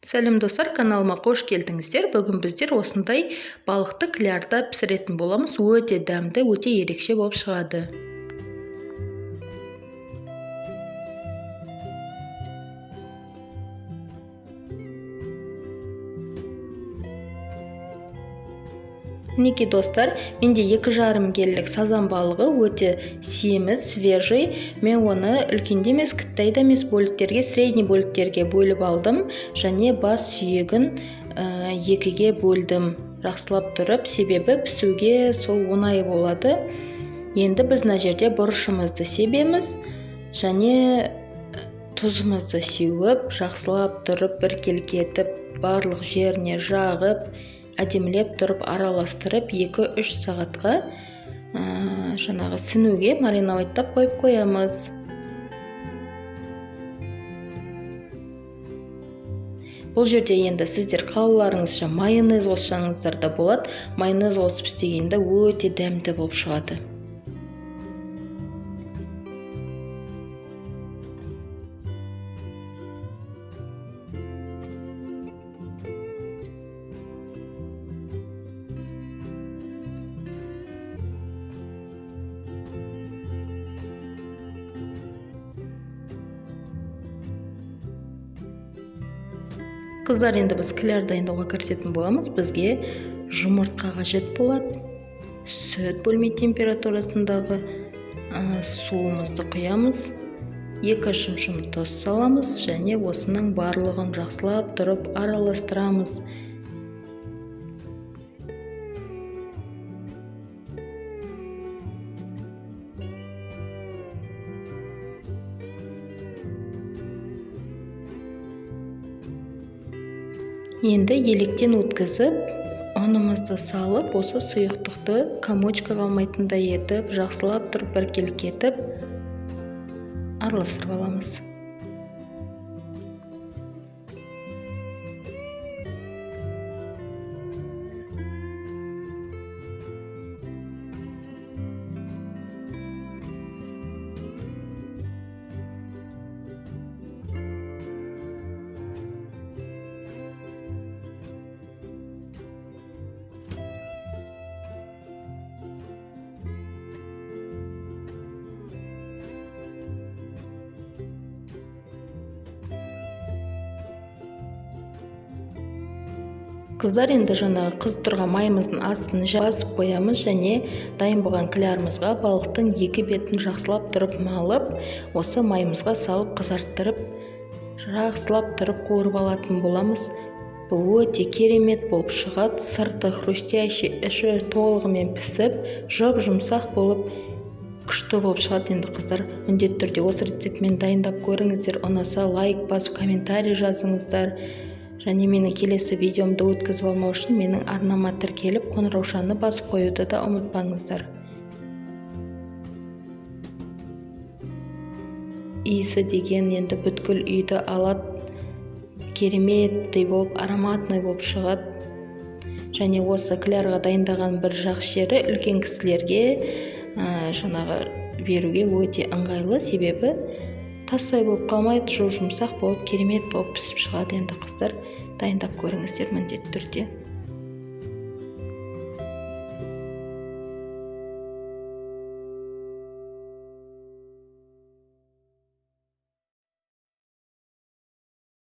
Сәлем достар, каналыма қош келдіңіздер. Бүгін біздер осындай балықты клярда пісіретін боламыз. Өте дәмді, өте ерекше болып шығады. Мінекей достар, менде 2,5 келілік сазан балығы, өте семіз, свежий. Мен оны үлкенде емес, кітайда емес бөліктерге, средний бөліктерге бөліп алдым, және бас сүйегін 2-ге бөлдім. Жақсылап тұрып, себебі пісуге сол оңай болады. Енді біз мына жерде бұрышымызды себеміз, және тұзымызды сеуіп, жақсылап тұрып, біркелкетіп, барлық жеріне жағып, әдемілеп тұрып, араластырып, 2-3 сағатқа жаңағы сіңуге мариноваттап қойып қоямыз. Бұл жерде енді сіздер қалауларыңызша майонез қоссаңыздар да болады. Майонез қосып істегенде өте дәмді болып шығады. Қыздар, енді біз кляр дайындауға кірісетін боламыз. Бізге жұмыртқа қажет болады. Сүт бөлме температурасындағы суымызды құямыз. 2 шымшым тұз саламыз, және осының барлығын жақсылап тұрып араластырамыз. Енді електен өткізіп, ұнымызды салып, осы сұйықтықты комочка қалмайтындай етіп, жақсылап тұрып біркелкетіп, араластырып аламыз. Қыздар, енді жаңағы қызып тұрған майымыздың астын басып қоямыз, және дайын болған клярымызға балықтың 2 бетін жақсылап тұрып малып, осы майымызға салып қызарттырып, жақсылап тұрып қуырып алатын боламыз. Бұл өте керемет болып шығады. Сырты хрустящий, іші толығымен пісіп, жұмсақ болып, күшті болып шығады. Енді қыздар, міндетті түрде осы рецептпен дайындап көріңіздер. Ұнаса лайк басып, комментарий жазыңыздар. Және менің келесі видеомды өткізіп алмау үшін менің арнама тіркеліп, қоңыраушаны басып қоюды да ұмытпаңыздар. Иісі деген енді бүткіл үйді алады, кереметтей болып, ароматный болып шығады. Және осы клярға дайындаған бір жақсы жері үлкен кісілерге жаңағы беруге өте ыңғайлы, себебі тастай болып қалмайды, жұмсақ болып, керемет болып пісіп шығады. Енді қыздар, дайындап көріңіздер міндетті түрде.